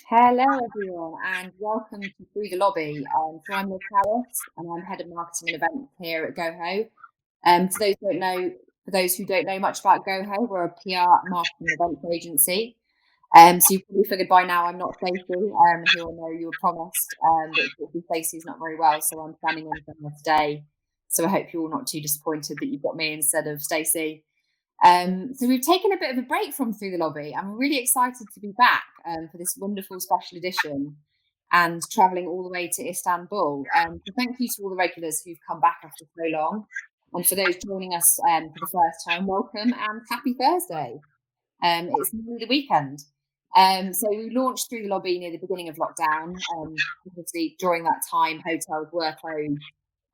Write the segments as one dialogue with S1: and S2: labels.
S1: Hello, everyone, and welcome to Through the Lobby. So I'm Liz Harris, and I'm head of marketing and events here at GoHo. For those who don't know much about GoHo, we're a PR marketing and events agency. So you've probably figured by now I'm not Stacey, who I know you were promised, but unfortunately Stacey's not very well, so I'm standing in for her today. So I hope you're all not too disappointed that you've got me instead of Stacey. So we've taken a bit of a break from Through the Lobby. I'm really excited to be back for this wonderful special edition and travelling all the way to Istanbul. So thank you to all the regulars who've come back after so long. And for those joining us for the first time, welcome and happy Thursday. It's nearly the weekend. So we launched Through the Lobby near the beginning of lockdown. Obviously, during that time, hotels were closed,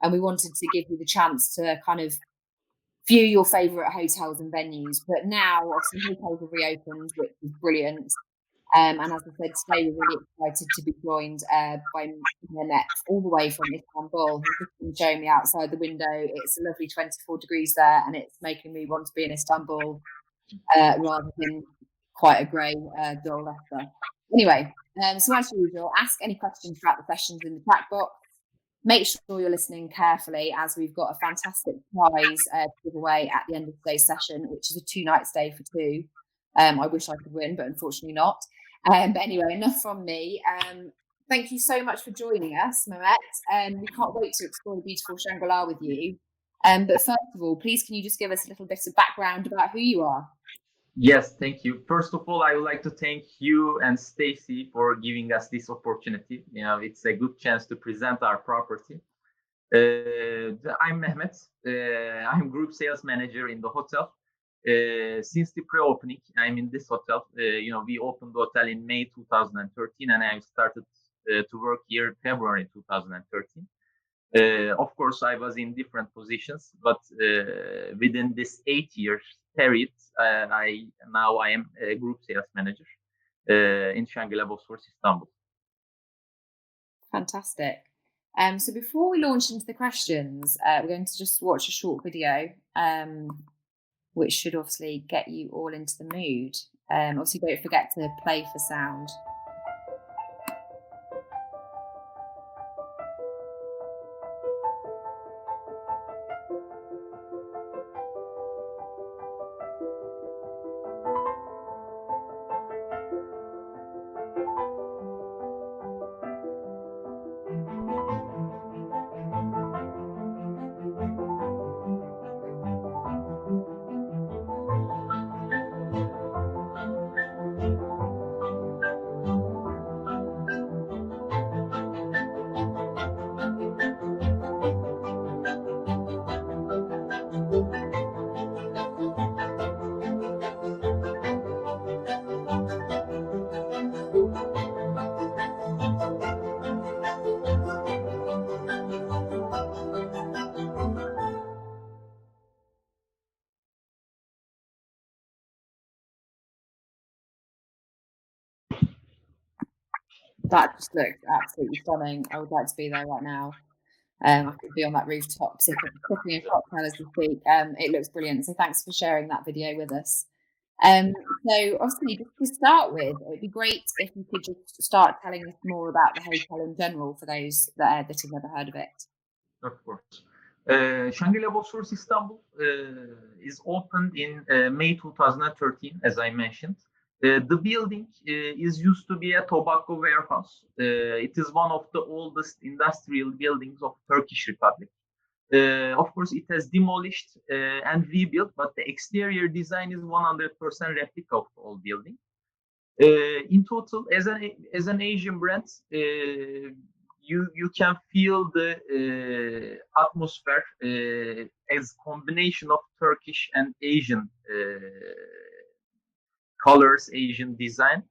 S1: and we wanted to give you the chance to kind of view your favourite hotels and venues. But now, obviously, hotels have reopened, which is brilliant. And as I said, today we're really excited to be joined by Mehmet all the way from Istanbul. He's just been showing me outside the window. It's a lovely 24 degrees there, and it's making me want to be in Istanbul rather than quite a grey, dull Leicester. Anyway, so as usual, ask any questions throughout the sessions in the chat box. Make sure you're listening carefully, as we've got a fantastic prize to give away at the end of today's session, which is a 2-night stay for two. I wish I could win, but unfortunately not. But anyway, enough from me. Thank you so much for joining us, Mehmet. We can't wait to explore the beautiful Shangri-la with you. But first of all, please can you just give us a little bit of background about who you are?
S2: Yes, thank you. First of all, I would like to thank you and Stacy for giving us this opportunity. It's a good chance to present our property. I'm Mehmet. I'm group sales manager in the hotel. Since the pre-opening, I'm in this hotel. We opened the hotel in May 2013, and I started to work here in February 2013. Of course, I was in different positions, but within this 8 years period, I am a group sales manager in Shangri-la Bosphorus, Istanbul.
S1: Fantastic. So before we launch into the questions, we're going to just watch a short video, which should obviously get you all into the mood. Obviously, don't forget to play for sound. That just looked absolutely stunning. I would like to be there right now. I could be on that rooftop sipping a cocktail as we speak. It looks brilliant. So thanks for sharing that video with us. So obviously, just to start with, it'd be great if you could just start telling us more about the hotel in general for those that have never heard of it.
S2: Of course. Shangri-la Bosphorus, Istanbul is opened in May 2013, as I mentioned. The building is used to be a tobacco warehouse. It is one of the oldest industrial buildings of Turkish Republic. Of course, it has demolished and rebuilt, but the exterior design is 100% replica of the old building. In total, as an Asian brand, you can feel the atmosphere as combination of Turkish and Asian colors, Asian design.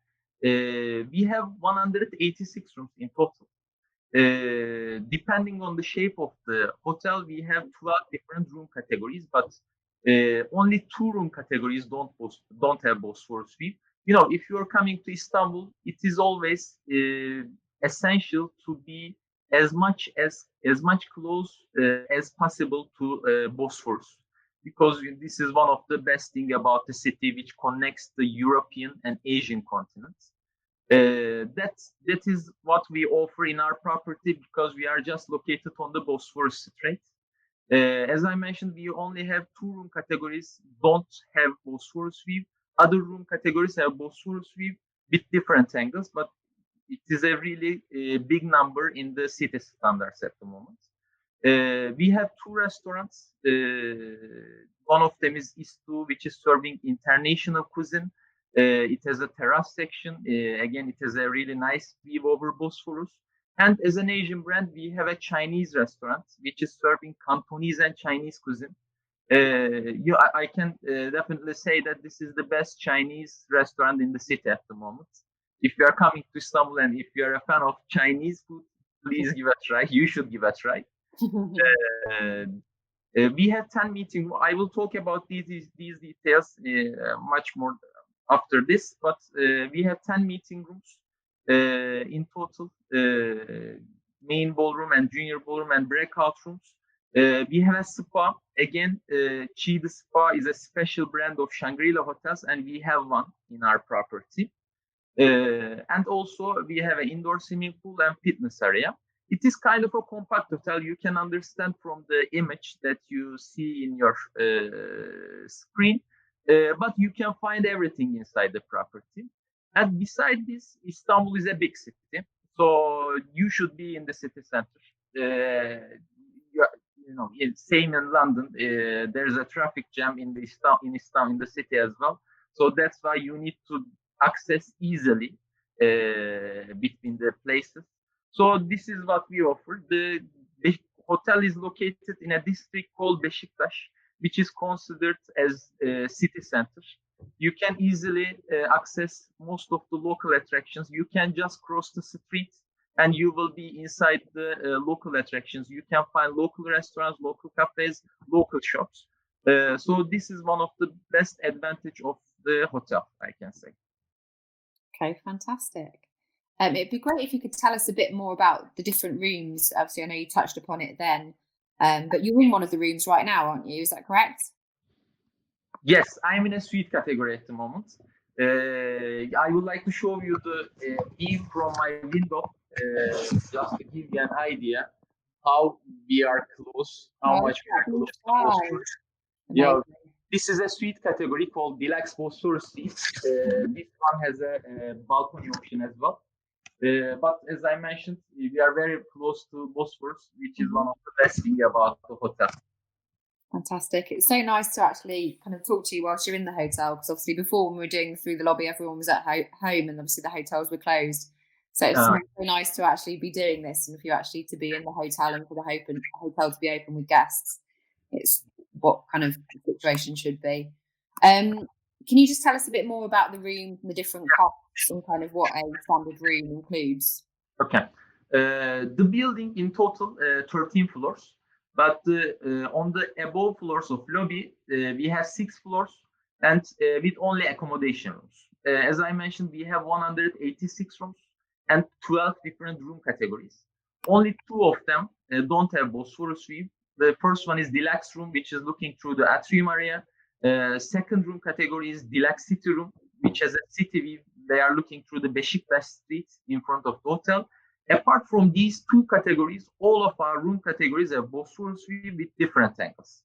S2: We have 186 rooms in total. Depending on the shape of the hotel, we have 12 different room categories, but only 2 room categories don't have Bosphorus view. If you're coming to Istanbul, it is always essential to be as much close as possible to Bosphorus, because this is one of the best thing about the city, which connects the European and Asian continents. That is what we offer in our property because we are just located on the Bosphorus Strait. As I mentioned, we only have two room categories, don't have Bosphorus view. Other room categories have Bosphorus view with different angles, but it is a really big number in the city standards at the moment. We have two restaurants. One of them is Istanbul, which is serving international cuisine. It has a terrace section. Again, it has a really nice view over Bosphorus. And as an Asian brand, we have a Chinese restaurant, which is serving Cantonese and Chinese cuisine. I can definitely say that this is the best Chinese restaurant in the city at the moment. If you are coming to Istanbul and if you are a fan of Chinese food, please give it a try. You should give it a try. We have 10 meetings. I will talk about these details much more after this, but we have 10 meeting rooms in total, main ballroom and junior ballroom and breakout rooms. We have a spa. Again, Chi the Spa is a special brand of Shangri-la hotels, and we have one in our property. And also, we have an indoor swimming pool and fitness area. It is kind of a compact hotel. You can understand from the image that you see in your screen, but you can find everything inside the property. And beside this, Istanbul is a big city, so you should be in the city center. Same in London. There's a traffic jam in Istanbul, in the city as well. So that's why you need to access easily between the places. So this is what we offer. The hotel is located in a district called Beşiktaş, which is considered as a city center. You can easily access most of the local attractions. You can just cross the street and you will be inside the local attractions. You can find local restaurants, local cafes, local shops. So this is one of the best advantage of the hotel, I can say.
S1: Okay, fantastic. It'd be great if you could tell us a bit more about the different rooms. Obviously, I know you touched upon it then, but you're in one of the rooms right now, aren't you? Is that correct?
S2: Yes, I'm in a suite category at the moment. I would like to show you the view from my window, just to give you an idea how we are close, how much we are close to Bosphorus. Yeah, this is a suite category called Deluxe Bosphorus Suite. This one has a balcony option as well. But as I mentioned, we are very close to Bosphorus, which is one of the best things about the hotel.
S1: Fantastic. It's so nice to actually kind of talk to you whilst you're in the hotel, because obviously before when we were doing through the lobby, everyone was at home and obviously the hotels were closed. So it's so nice to actually be doing this and for you actually to be in the hotel and for the hotel to be open with guests. It's what kind of situation should be. Can you just tell us a bit more about the rooms and the different costs and kind of what a standard room includes?
S2: Okay. The building in total 13 floors. But on the above floors of lobby, we have 6 floors and with only accommodation rooms. As I mentioned, we have 186 rooms and 12 different room categories. Only 2 of them don't have Bosphorus view. The first one is deluxe room, which is looking through the atrium area. Second room category is deluxe city room, which has a city view. They are looking through the Beşiktaş street in front of the hotel. Apart from these 2 categories, all of our room categories have Bosphorus view with different angles.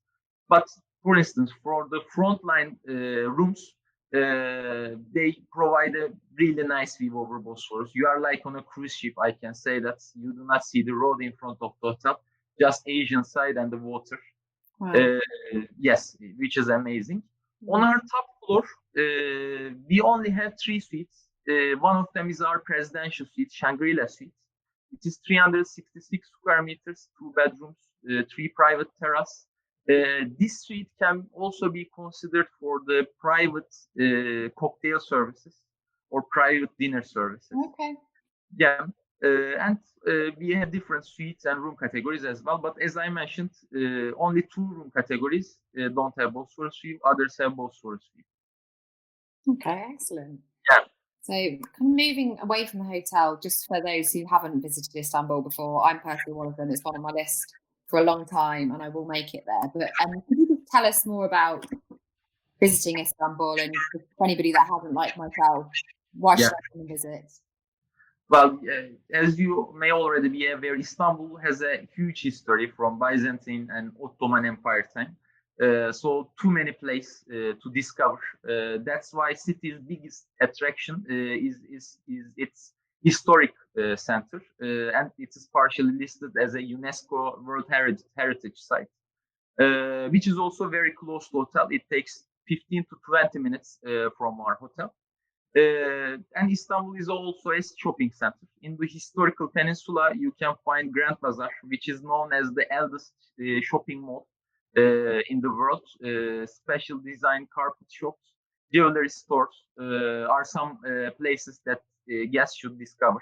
S2: But for instance, for the frontline rooms, they provide a really nice view over Bosphorus. You are like on a cruise ship. I can say that you do not see the road in front of the hotel, just Asian side and the water.
S1: Wow.
S2: Yes, which is amazing. On our top floor, we only have 3 suites. One of them is our presidential suite, Shangri-la suite. It is 366 square meters, 2 bedrooms, 3 private terrace. This suite can also be considered for the private cocktail services or private dinner services.
S1: Okay.
S2: Yeah, and we have different suites and room categories as well. But as I mentioned, only 2 room categories don't have Bosphorus view. Others have Bosphorus view.
S1: Okay, excellent.
S2: Yeah.
S1: So kind of moving away from the hotel, just for those who haven't visited Istanbul before, I'm personally one of them. It's one on my list for a long time and I will make it there. But could you just tell us more about visiting Istanbul and for anybody that hasn't, like myself, why should I come and visit?
S2: Well, as you may already be aware, Istanbul has a huge history from Byzantine and Ottoman Empire time. So too many places to discover. That's why city's biggest attraction is its historic center, and it is partially listed as a UNESCO World Heritage Site, which is also very close to hotel. It takes 15 to 20 minutes from our hotel. And Istanbul is also a shopping center. In the historical peninsula, you can find Grand Bazaar, which is known as the eldest shopping mall in the world. Special design carpet shops, jewelry stores are some places that guests should discover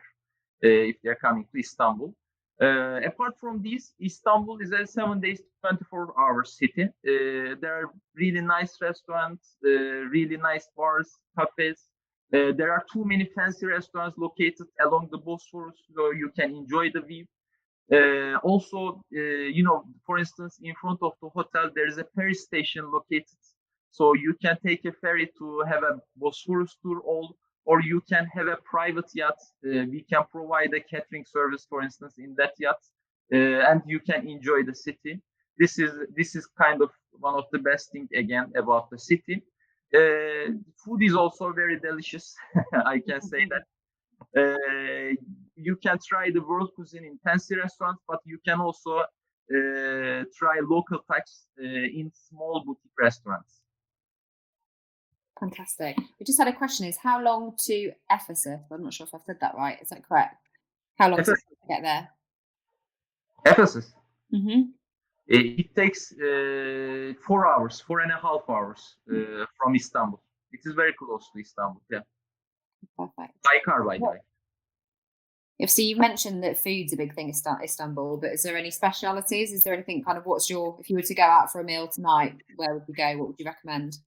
S2: if they're coming to Istanbul. Apart from this, Istanbul is a 7 days, 24 hours city. There are really nice restaurants, really nice bars, cafes. There are too many fancy restaurants located along the Bosphorus, so you can enjoy the view. Also, for instance, in front of the hotel, there is a ferry station located. So you can take a ferry to have a Bosphorus tour, or you can have a private yacht. We can provide a catering service, for instance, in that yacht, and you can enjoy the city. This is kind of one of the best thing again about the city. Food is also very delicious. I can say that. You can try the world cuisine in fancy restaurants, but you can also try local types in small boutique restaurants.
S1: Fantastic. We just had a question: is how long to Ephesus? I'm not sure if I've said that right. Is that correct? How long does it take to get there?
S2: Ephesus.
S1: Mm-hmm.
S2: It takes 4 hours, 4.5 hours from Istanbul. It is very close to Istanbul. Yeah.
S1: Perfect.
S2: By car, by the way.
S1: So you mentioned that food's a big thing in Istanbul, but is there any specialities? Is there anything kind of if you were to go out for a meal tonight, where would you go? What would you recommend?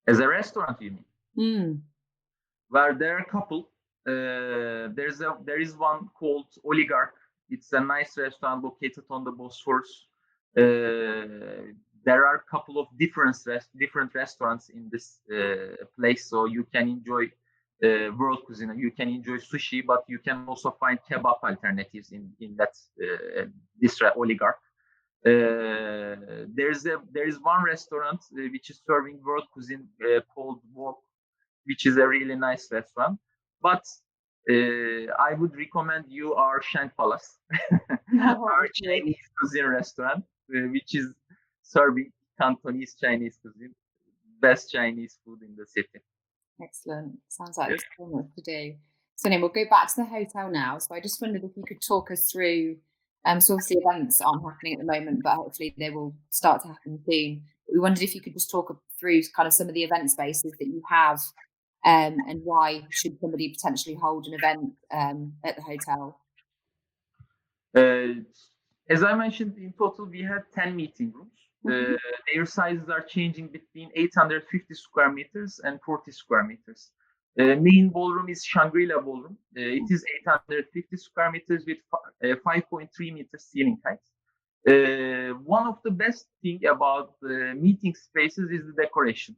S2: As a restaurant, you mean?
S1: Mm.
S2: Where there are a couple. There is one called Oligarch. It's a nice restaurant located on the Bosphorus. There are a couple of different restaurants in this place, so you can enjoy world cuisine. You can enjoy sushi, but you can also find kebab alternatives in that this Oligarch. There is one restaurant which is serving world cuisine called Wok, which is a really nice restaurant. But I would recommend you our Shang Palace, our Chinese cuisine restaurant, which is serving Cantonese Chinese cuisine, best Chinese food in the city.
S1: Excellent. Sounds like there's so much to do. So anyway, we'll go back to the hotel now. So I just wondered if you could talk us through, so obviously events aren't happening at the moment, but hopefully they will start to happen soon. We wondered if you could just talk through kind of some of the event spaces that you have, and why should somebody potentially hold an event at the hotel?
S2: As I mentioned, in total we have 10 meeting rooms. Their sizes are changing between 850 square meters and 40 square meters. Main ballroom is Shangri-la Ballroom. It is 850 square meters with 5.3 meters ceiling height. One of the best thing about the meeting spaces is the decoration.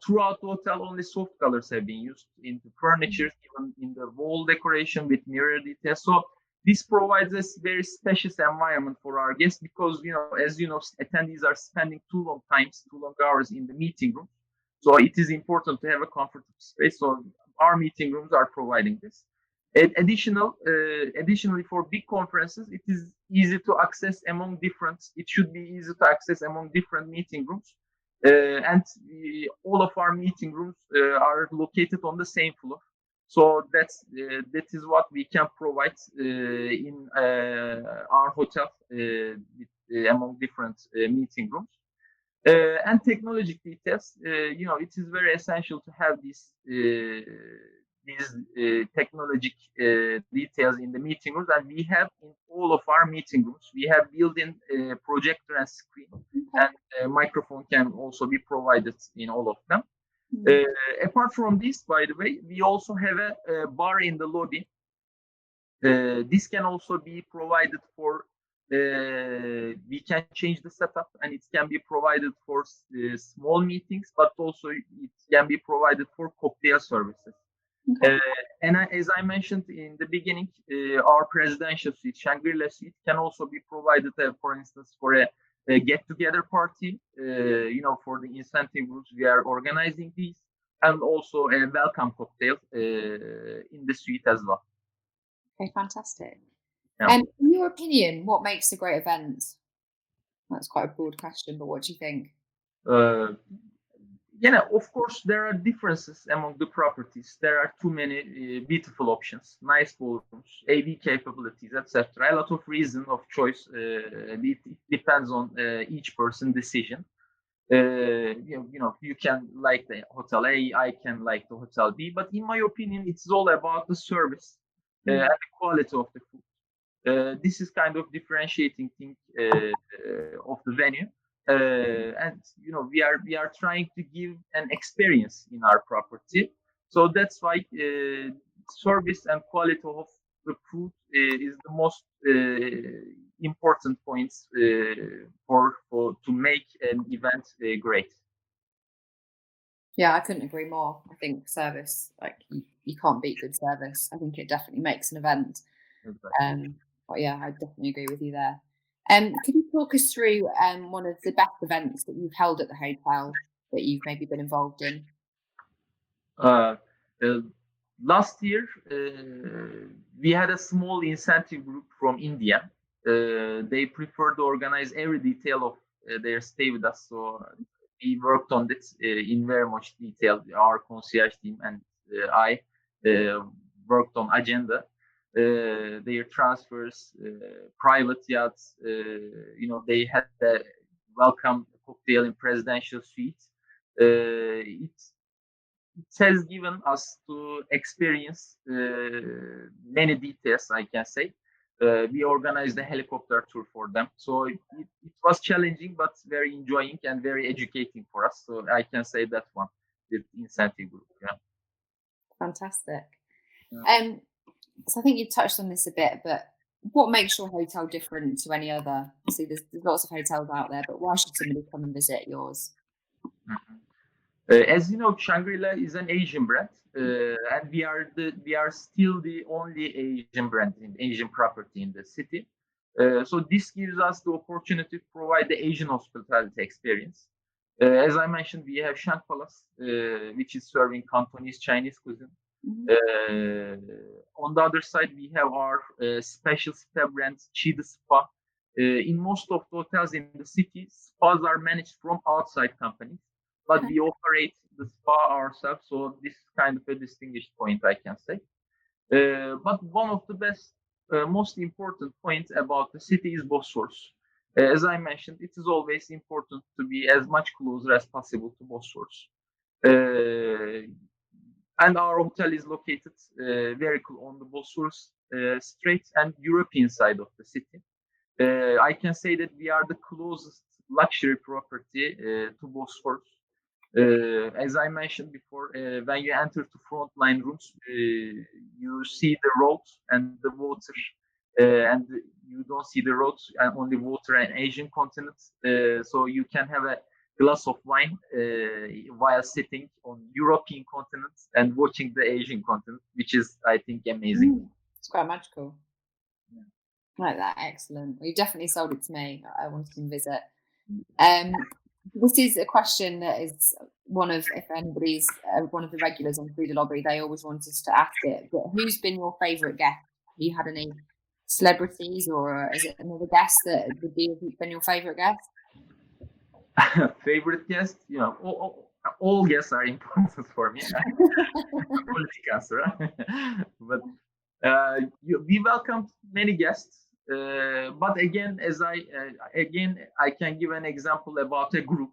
S2: Throughout the hotel, only soft colors have been used in the furniture, even in the wall decoration with mirror details. So this provides us very spacious environment for our guests because, as you know, attendees are spending too long hours in the meeting room. So it is important to have a comfortable space. So our meeting rooms are providing this. Additionally, for big conferences, it is easy to access among different. It should be easy to access among different meeting rooms, and all of our meeting rooms are located on the same floor. So that is what we can provide in our hotel among different meeting rooms. And technology details, it is very essential to have these technologic details in the meeting rooms, and we have in all of our meeting rooms we have built-in projector and screen, and microphone can also be provided in all of them. Apart from this, by the way, we also have a bar in the lobby. This can also be provided for. We can change the setup, and it can be provided for small meetings, but also it can be provided for cocktail services.
S1: Okay.
S2: As I mentioned in the beginning, our presidential suite, Shangri-La suite, can also be provided, for instance, for a get-together party. For the incentive groups, we are organizing these, and also a welcome cocktail in the suite as well.
S1: Okay, fantastic.
S2: Yeah.
S1: In your opinion, what makes a great event? That's quite a broad question, but what do you think?
S2: Uh, of course, there are differences among the properties. There are too many beautiful options, nice ballrooms, AV capabilities, etc. A lot of reason of choice. It depends on each person decision. You can like the hotel A, I can like the hotel B, but in my opinion, it's all about the service and the quality of the food. This is kind of differentiating thing of the venue, and we are trying to give an experience in our property. So that's why service and quality of the food is the most important points for to make an event great.
S1: Yeah, I couldn't agree more. I think service, like you can't beat good service. I think it definitely makes an event.
S2: Exactly.
S1: But yeah, I definitely agree with you there. Could you talk us through one of the best events that you've held at the hotel that you've maybe been involved in?
S2: Uh, uh, Last year, we had a small incentive group from India. They prefer to organize every detail of their stay with us. So we worked on this in very much detail. Our concierge team and I worked on agenda, their transfers, private yachts. They had a welcome cocktail in presidential suite. It has given us to experience many details, I can say. We organized a helicopter tour for them. So it was challenging, but very enjoying and very educating for us. So I can say that one, the incentive group. Yeah.
S1: Fantastic.
S2: Yeah.
S1: So I think you touched on this a bit, but what makes your hotel different to any other? See, there's lots of hotels out there, but why should somebody come and visit yours?
S2: Mhm. As you know, Shangri-La is an Asian brand, and we are still the only Asian brand in Asian property in the city. So this gives us the opportunity to provide the Asian hospitality experience. As I mentioned, we have Shang Palace, which is serving Cantonese Chinese cuisine.
S1: Mhm.
S2: Uh, on the other side, we have our special spa brand, Chi the Spa. In most of the hotels in the city, spas are managed from outside companies, but
S1: Okay.
S2: we operate the spa ourselves. So this is kind of a distinguished point, I can say. But one of the most important points about the city is Bosphorus. As I mentioned, it is always important to be as much closer as possible to Bosphorus. Uh, and our hotel is located very on the Bosphorus Strait and European side of the city. I can say that we are the closest luxury property to Bosphorus. As I mentioned before, when you enter to frontline rooms, you see the roads and the water, and you don't see the roads and only water and Asian continent. So you can have a glass of wine while sitting on European continent and watching the Asian continent, which is, I think, amazing.
S1: It's quite magical. Like that, excellent. Well, you definitely sold it to me. I want to come visit. This is a question that is one of, if anybody's one of the regulars on Through the Lobby, they always want us to ask it. But who's been your favourite guest? Have you had any celebrities, or is it another guest that would been your favourite guest?
S2: Favorite guest, all guests are important for me. Politic answer, but we welcomed many guests. But again, I can give an example about a group.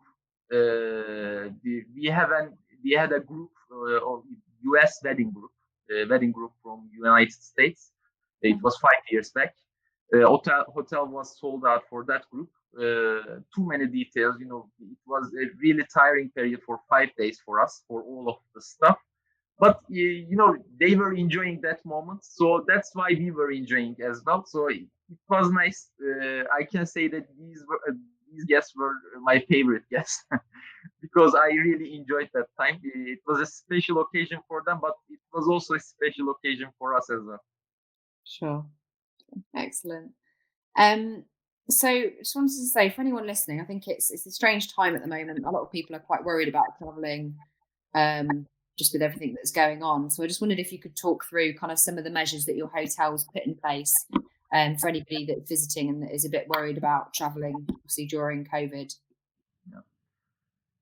S2: We had a group of U.S. wedding group from United States. It was 5 years back. Hotel was sold out for that group. Too many details. It was a really tiring period for 5 days for us for all of the stuff. But they were enjoying that moment, so that's why we were enjoying as well. So it was nice. I can say that these guests were my favorite guests. because I really enjoyed that time. It was a special occasion for them, but it was also a special occasion for us as well.
S1: Sure. Excellent. Um, so just wanted to say for anyone listening, I think it's a strange time at the moment. A lot of people are quite worried about traveling, just with everything that's going on. So I just wondered if you could talk through kind of some of the measures that your hotel's put in place, for anybody that's visiting and that is a bit worried about traveling, obviously during COVID.
S2: Yeah.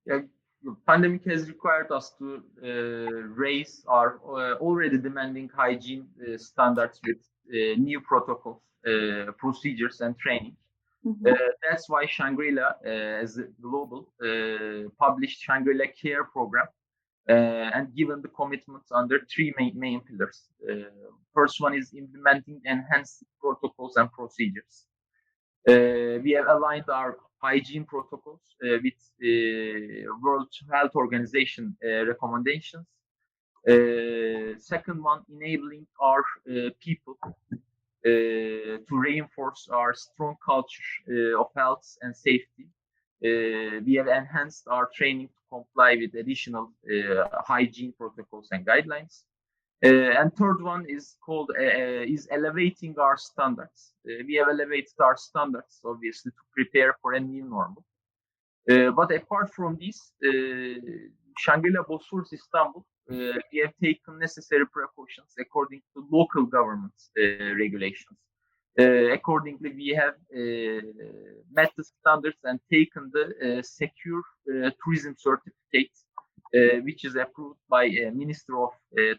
S2: Yeah, the pandemic has required us to raise our already demanding hygiene standards with new protocols, procedures, and training.
S1: Mhm.
S2: That's why Shangri-La, as a global, published Shangri-La Care program and given the commitments under three main pillars. First one is implementing enhanced protocols and procedures. We have aligned our hygiene protocols with World Health Organization recommendations. Second one, enabling our people to reinforce our strong culture of health and safety. We have enhanced our training to comply with additional hygiene protocols and guidelines. And third one is called is elevating our standards. We have elevated our standards, obviously, to prepare for a new normal. But apart from this, Shangri-La Bosphorus Istanbul, we have taken necessary precautions according to local government regulations. Accordingly, we have met the standards and taken the secure tourism certificate, which is approved by Minister of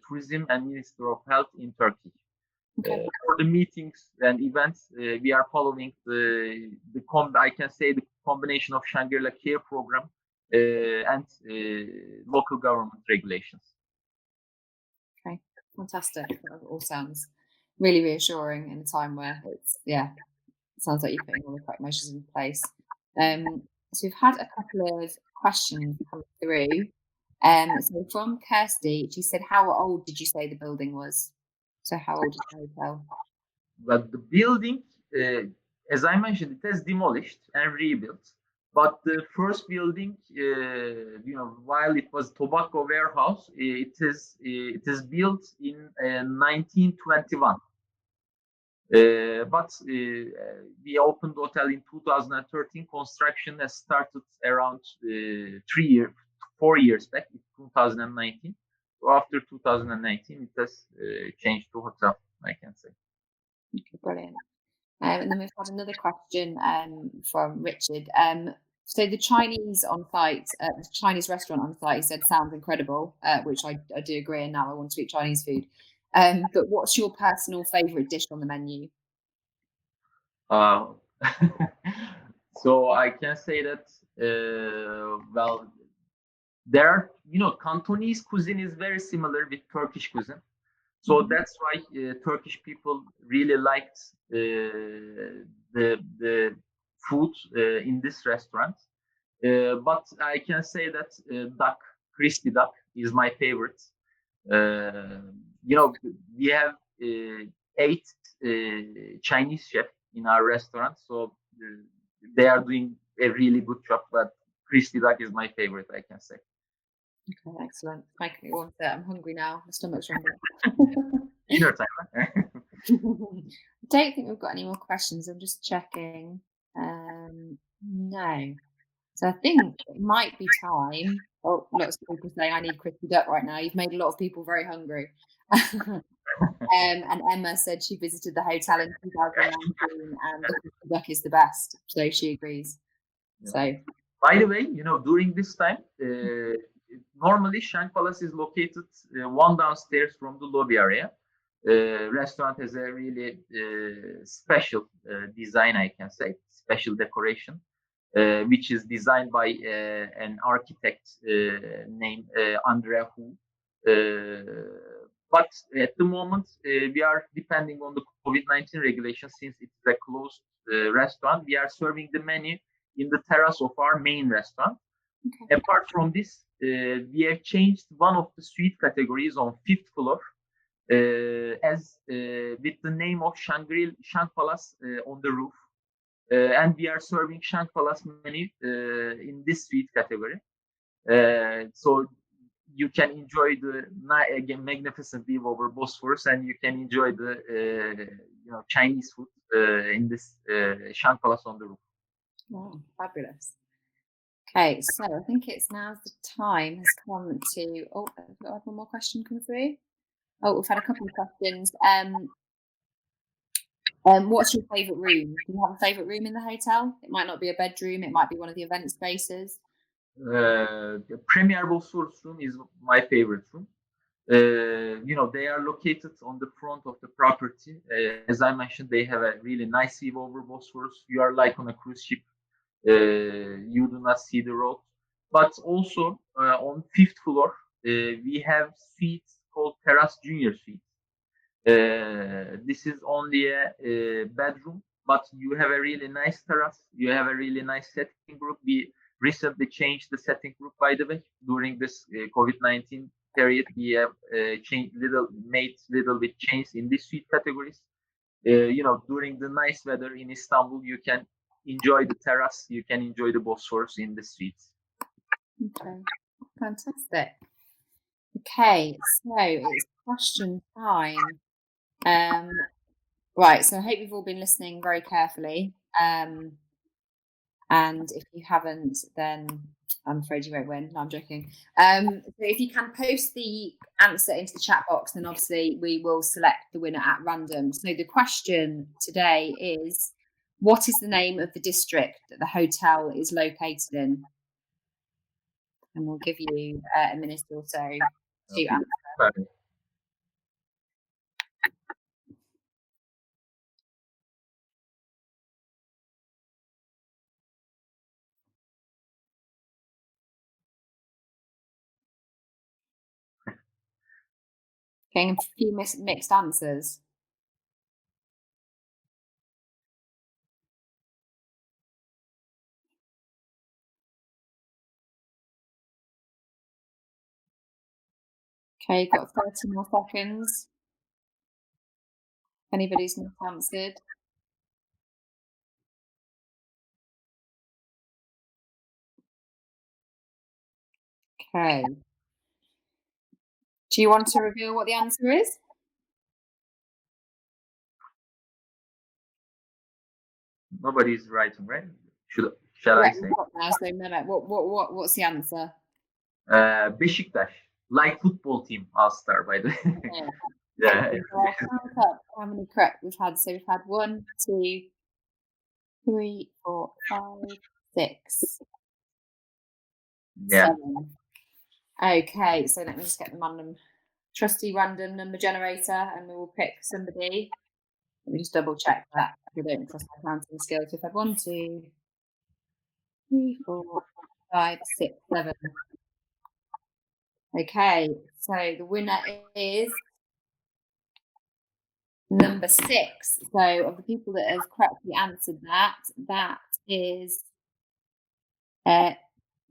S2: Tourism and Minister of Health in Turkey.
S1: Okay.
S2: For the meetings and events, we are following I can say the combination of Shangri-La Care program and local government regulations.
S1: Okay. Fantastic. That all sounds really reassuring in a time where it sounds like you're putting all the correct measures in place. So we've had a couple of questions come through. So from Kirsty, she said, "How old did you say the building was?" So how old is the hotel?
S2: But the building, as I mentioned, it has demolished and rebuilt. But the first building, while it was tobacco warehouse, it is built in 1921. But we opened the hotel in 2013. Construction has started around 4 years back, in 2019. So after 2019, it has changed to hotel, I can say.
S1: Okay, brilliant. And then we've had another question from Richard. So the Chinese on site, the Chinese restaurant on site, he said sounds incredible, which I do agree. And now I want to eat Chinese food. But what's your personal favourite dish on the menu?
S2: Uh, so I can say that, well, there are, Cantonese cuisine is very similar with Turkish cuisine. So
S1: Mhm.
S2: that's why Turkish people really liked the food in this restaurant. But I can say that duck, crispy duck, is my favorite. Uh, we have 8 Chinese chefs in our restaurant, so they are doing a really good job. But crispy duck is my favorite, I can say.
S1: Okay, excellent. Making me want it. I'm hungry now. My stomach's rumbling.
S2: Dinner time.
S1: I don't think we've got any more questions. I'm just checking. No. So I think it might be time. Oh, lots of people saying I need crispy duck right now. You've made a lot of people very hungry. And Emma said she visited the hotel in 2019 and the crispy duck is the best. So she agrees.
S2: Yeah.
S1: So
S2: By the way, during this time, normally Shank Palace is located one downstairs from the lobby area. Restaurant has a really special design, I can say, special decoration, which is designed by an architect named Andrea Hu. But at the moment, we are depending on the COVID-19 regulations since it's a closed restaurant. We are serving the menu in the terrace of our main restaurant.
S1: okay.
S2: Apart from this, we have changed one of the suite categories on fifth floor as with the name of Shank Palace on the roof. And we are serving Shank Palace menu in this suite category. So you can enjoy the again magnificent view over Bosphorus, and you can enjoy the Chinese food in this Shang Palace on the roof.
S1: Oh, fabulous. Okay, so I think it's now the time has come to. Oh, I've got one more question come through. Oh, we've had a couple of questions. What's your favourite room? Do you have a favourite room in the hotel? It might not be a bedroom. It might be one of the event spaces.
S2: The Premier Bosphorus room is my favorite room. They are located on the front of the property. As I mentioned, they have a really nice view over Bosphorus. You are like on a cruise ship. You do not see the road. But also on fifth floor, we have suites called Terrace Junior Suite. This is only a bedroom, but you have a really nice terrace. You have a really nice setting group. We recently changed the setting group, by the way, during this COVID-19 period. We have made little bit change in the suite categories. During the nice weather in Istanbul, you can enjoy the terrace. You can enjoy the Bosphorus in the suites.
S1: Okay, fantastic. Okay, so it's question time. Right, so I hope you've all been listening very carefully. And if you haven't, then I'm afraid you won't win. No, I'm joking. So if you can post the answer into the chat box, then obviously we will select the winner at random. So the question today is, what is the name of the district that the hotel is located in? And we'll give you a minute or so to answer. Getting a few mixed answers. Okay, got 30 more seconds. If anybody's not answered. Okay. Do you want to reveal what the answer is?
S2: Nobody's writing, right? Shall I say?
S1: Now, so Mehmet, what's the answer?
S2: Beşiktaş, like football team, All Star, by the way.
S1: Yeah. Okay, so I'll count up how many correct we've had. So we've had 1, 2, 3, 4, 5, 6, 7. Okay, so let me just get the trusty random number generator, and we will pick somebody. Let me just double check that we don't trust my counting skills. We've had 1, 2, 3, 4, 5, 6, 7. Okay, so the winner is number 6. So of the people that have correctly answered that is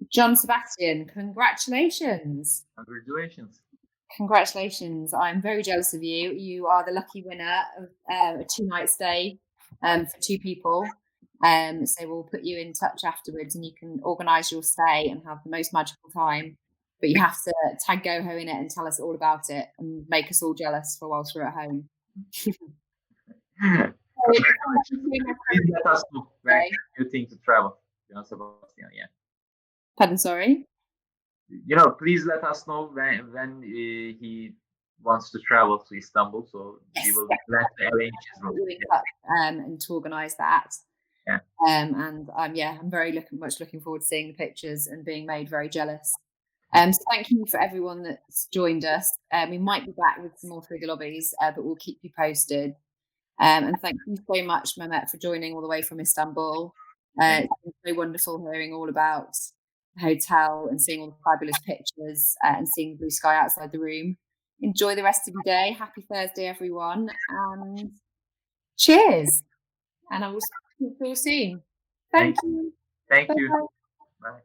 S1: John Sebastian. Congratulations. Congratulations. I'm very jealous of you. You are the lucky winner of a 2-night stay for 2 people. So we'll put you in touch afterwards and you can organise your stay and have the most magical time. But you have to tag GoHo in it and tell us all about it and make us all jealous for whilst we're at home.
S2: Please let us know when you think to travel. John Sebastian, yeah.
S1: Pardon, sorry?
S2: Please let us know when he wants to travel to Istanbul, so we will let arrange his route.
S1: And to organise that.
S2: Yeah.
S1: And I'm very much looking forward to seeing the pictures and being made very jealous. So thank you for everyone that's joined us. We might be back with some more Through the Lobbies, but we'll keep you posted. And thank you so much, Mehmet, for joining all the way from Istanbul. It's been so wonderful hearing all about the hotel and seeing all the fabulous pictures and seeing the blue sky outside the room. Enjoy the rest of your day. Happy Thursday, everyone. And cheers. And I will see you soon. Thank you.
S2: Thank you. Bye.